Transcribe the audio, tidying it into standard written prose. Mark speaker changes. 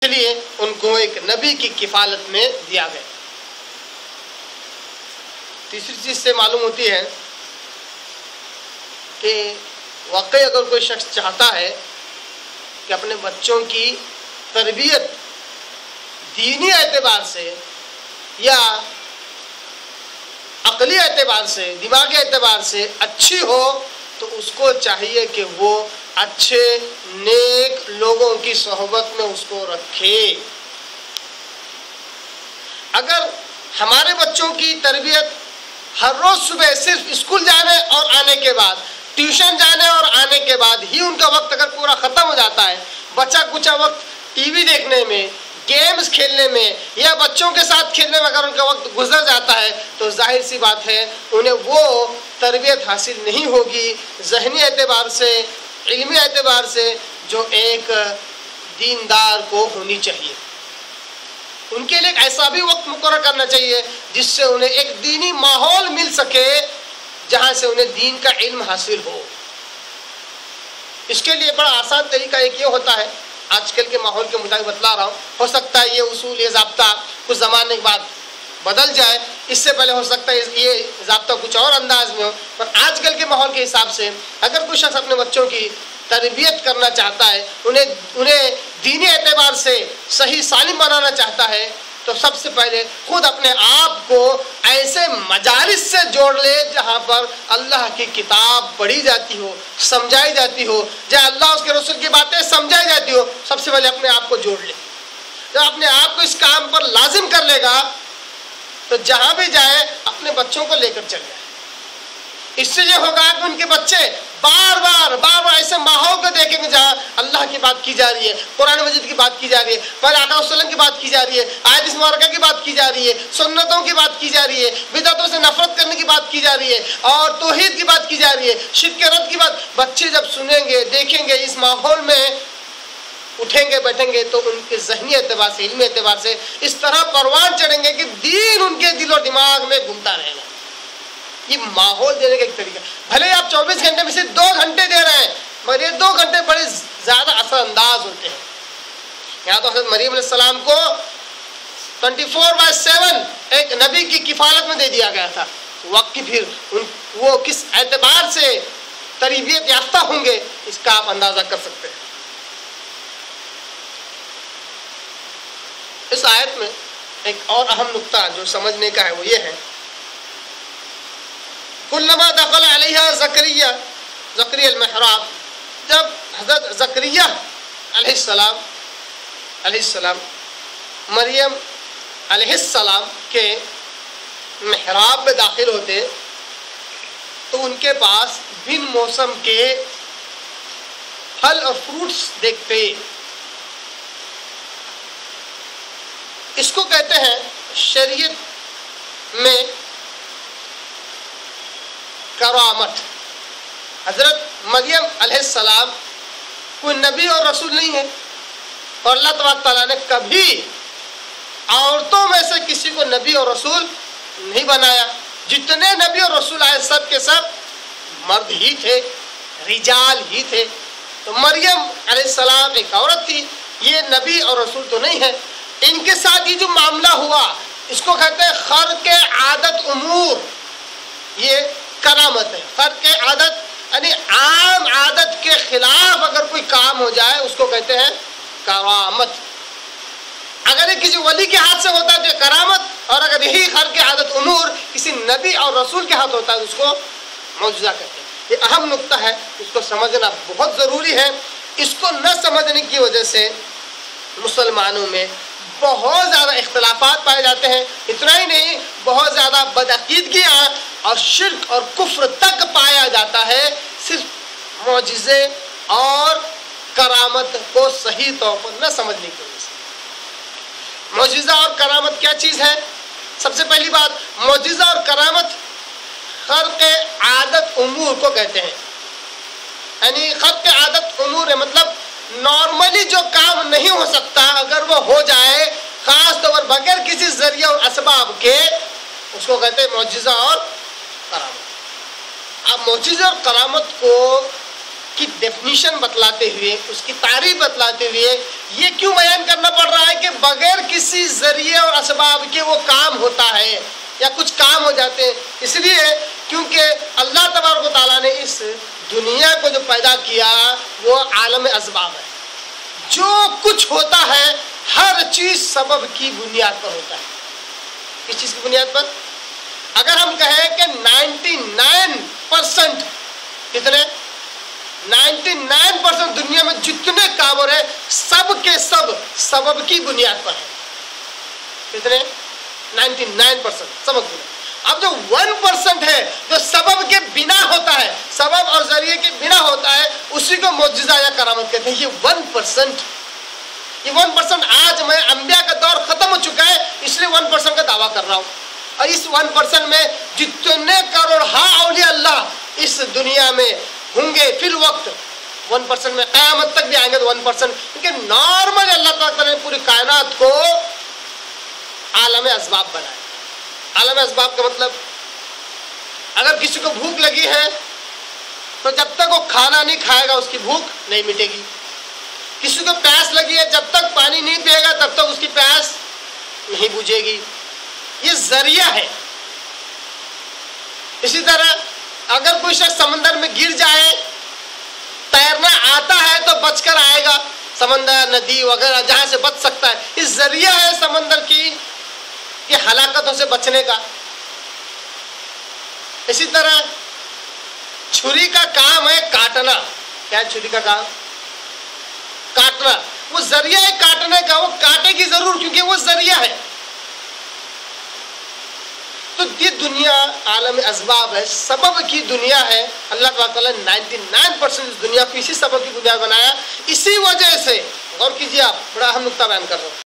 Speaker 1: اس لیے ان کو ایک نبی کی کفالت میں دیا گیا۔ تیسری چیز سے معلوم ہوتی ہے کہ واقعی اگر کوئی شخص چاہتا ہے کہ اپنے بچوں کی تربیت دینی اعتبار سے یا عقلی اعتبار سے، دماغی اعتبار سے اچھی ہو، تو اس کو چاہیے کہ وہ اچھے نیک لوگوں کی صحبت میں اس کو رکھے۔ اگر ہمارے بچوں کی تربیت ہر روز صبح صرف اسکول جانے اور آنے کے بعد، ٹیوشن جانے اور آنے کے بعد ہی ان کا وقت اگر پورا ختم ہو جاتا ہے، بچہ کچھ وقت ٹی وی دیکھنے میں، گیمز کھیلنے میں یا بچوں کے ساتھ کھیلنے میں اگر ان کا وقت گزر جاتا ہے، تو ظاہر سی بات ہے انہیں وہ تربیت حاصل نہیں ہوگی ذہنی اعتبار سے، علمی اعتبار سے، جو ایک دیندار کو ہونی چاہیے۔ ان کے لیے ایک ایسا بھی وقت مقرر کرنا چاہیے جس سے انہیں ایک دینی ماحول مل سکے جہاں سے انہیں دین کا علم حاصل ہو۔ اس کے لیے بڑا آسان طریقہ ایک یہ ہوتا ہے، آج کل کے ماحول کے مطابق بتلا رہا ہوں، ہو سکتا ہے یہ اصول، یہ ضابطہ کچھ زمانے کے بعد بدل جائے، اس سے پہلے ہو سکتا ہے یہ ضابطہ کچھ اور انداز میں ہو، پر آج کل کے ماحول کے حساب سے اگر کوئی شخص اپنے بچوں کی تربیت کرنا چاہتا ہے، انہیں دینی اعتبار سے صحیح سالم بنانا چاہتا ہے، تو سب سے پہلے خود اپنے آپ کو ایسے مجالس سے جوڑ لے جہاں پر اللہ کی کتاب پڑھی جاتی ہو، سمجھائی جاتی ہو، جہاں اللہ اس کے رسول کی باتیں سمجھائی جاتی ہو۔ سب سے پہلے اپنے آپ کو جوڑ لے۔ جب اپنے آپ کو اس کام پر لازم کر لے گا تو جہاں بھی جائے اپنے بچوں کو لے کر چل جائے۔ اس سے یہ ہوگا کہ ان کے بچے بار بار ایسے ماحول کو دیکھیں گے جہاں اللہ کی بات کی جا رہی ہے، قرآن مجید کی بات کی جا رہی ہے، پہلے آقا صلی اللہ علیہ وسلم کی بات کی جا رہی ہے، آیت مبارکہ کی بات کی جا رہی ہے، سنتوں کی بات کی جا رہی ہے، بدعتوں سے نفرت کرنے کی بات کی جا رہی ہے، اور توحید کی بات کی جا رہی ہے، شرک کے رد کی بات۔ بچے جب سنیں گے، دیکھیں گے، اس ماحول میں اٹھیں گے، بیٹھیں گے، تو ان کے ذہنی اعتبار سے، علمی اعتبار سے اس طرح پروان چڑھیں گے کہ دین ان کے دل و دماغ میں گھومتا رہے گا۔ یہ ماحول دینے کا ایک طریقہ، بھلے آپ 24 گھنٹے میں سے 2 گھنٹے دے رہے ہیں، مگر یہ 2 گھنٹے بڑے زیادہ اثر انداز ہوتے ہیں۔ یہاں تو حضرت مریم علیہ السلام کو 24/7 ایک نبی کی کفالت میں دے دیا گیا تھا۔ وقت پھر وہ کس اعتبار سے تربیت یافتہ ہوں گے اس کا آپ اندازہ کر سکتے ہیں۔ اس آیت میں ایک اور اہم نقطہ جو سمجھنے کا ہے وہ یہ ہے، کلما دخل علیہ زکریا المحراب، جب حضرت زکریا علیہ السلام مریم علیہ السلام کے محراب میں داخل ہوتے تو ان کے پاس بن موسم کے پھل اور فروٹس دیکھتے۔ اس کو کہتے ہیں شریعت میں کرامت۔ حضرت مریم علیہ السلام کوئی نبی اور رسول نہیں ہے، اور اللہ تبارک تعالیٰ نے کبھی عورتوں میں سے کسی کو نبی اور رسول نہیں بنایا۔ جتنے نبی اور رسول آئے سب کے سب مرد ہی تھے، رجال ہی تھے۔ تو مریم علیہ السلام ایک عورت تھی، یہ نبی اور رسول تو نہیں ہے۔ ان کے ساتھ یہ جو معاملہ ہوا اس کو کہتے ہیں خرق عادت امور، یہ کرامت ہے۔ خرق عادت یعنی عام عادت کے خلاف اگر کوئی کام ہو جائے اس کو کہتے ہیں کرامت۔ اگر یہ کسی ولی کے ہاتھ سے ہوتا ہے تو یہ کرامت، اور اگر یہی خرق عادت امور کسی نبی اور رسول کے ہاتھ ہوتا ہے تو اس کو معجزہ کہتے ہیں۔ یہ اہم نقطہ ہے، اس کو سمجھنا بہت ضروری ہے۔ اس کو نہ سمجھنے کی وجہ سے مسلمانوں میں بہت زیادہ اختلافات پائے جاتے ہیں۔ اتنا ہی نہیں، بہت زیادہ بدعقیدگیاں اور شرک اور کفر تک پایا جاتا ہے، صرف معجزے اور کرامت کو صحیح طور پر نہ سمجھنے کی وجہ سے۔ معجزہ اور کرامت کیا چیز ہے؟ سب سے پہلی بات، معجزہ اور کرامت خرق عادت امور کو کہتے ہیں۔ یعنی خرق عادت امور ہے مطلب نارملی جو کام نہیں ہو سکتا اگر وہ ہو جائے، خاص طور پر بغیر کسی ذریعہ اور اسباب کے، اس کو کہتے ہیں معجزہ اور کرامت۔ اب معجزہ اور کرامت کو کی ڈیفینیشن بتلاتے ہوئے، اس کی تعریف بتلاتے ہوئے یہ کیوں بیان کرنا پڑ رہا کسی ذریعے اور اسباب کے وہ کام ہوتا ہے یا کچھ کام ہو جاتے ہیں، اس لیے کیونکہ اللہ تبارک و تعالیٰ نے اس دنیا کو جو پیدا کیا وہ عالم اسباب ہے. جو کچھ ہوتا ہے ہر چیز سبب کی بنیاد پر ہوتا ہے. کس چیز کی بنیاد پر؟ اگر ہم کہیں کہ 99% کتنے 99% دنیا میں جتنے کام ہو رہے ہیں سب کے سب سبب کی بنیاد پر ہے. کتنے 99% سبب کی. اب جو 1% ہے جو سبب کے بنا ہوتا ہے، سبب اور ذریعے کے بنا ہوتا ہے، اسی کو معجزہ یا کرامت کہتے ہیں. یہ 1% آج میں انبیاء کا دور ختم ہو چکا ہے اس لیے 1% کا دعویٰ کر رہا ہوں. اور اس 1% میں جتنے کروڑ اولیاء اللہ اس دنیا میں ہوں گے فی الوقت 1% میں قیامت تک بھی آئیں گے تو 1%، کیونکہ نارمل اللہ تعالیٰ نے پوری کائنات کو عالم اسباب بنایا. عالم اسباب کا مطلب اگر کسی کو بھوک لگی ہے تو جب تک وہ کھانا نہیں کھائے گا اس کی بھوک نہیں مٹے گی. کسی کو پیاس لگی ہے جب تک پانی نہیں پیے گا تب تک اس کی پیاس نہیں بجھے گی. یہ ذریعہ ہے. اسی طرح اگر کوئی شخص سمندر میں گر جائے، تیرنا آتا ہے تو بچ کر آئے گا، سمندر ندی وغیرہ جہاں سے بچ سکتا ہے. یہ ذریعہ ہے سمندر کی ہلاکتوں سے بچنے کا. اسی طرح چھری کا کام ہے کاٹنا. کیا ہے چھری کا کام؟ کاٹنا. وہ ذریعہ ہے کاٹنے کا، وہ کاٹے گی ضرور کیونکہ وہ ذریعہ ہے. تو یہ دنیا عالم اسباب ہے، سبب کی دنیا ہے. اللہ تعالیٰ نے 99% اس دنیا کو اسی سبب کی بنیاد بنایا. اسی وجہ سے غور کیجیے، آپ بڑا اہم نقطہ بیان کر رہا ہوں.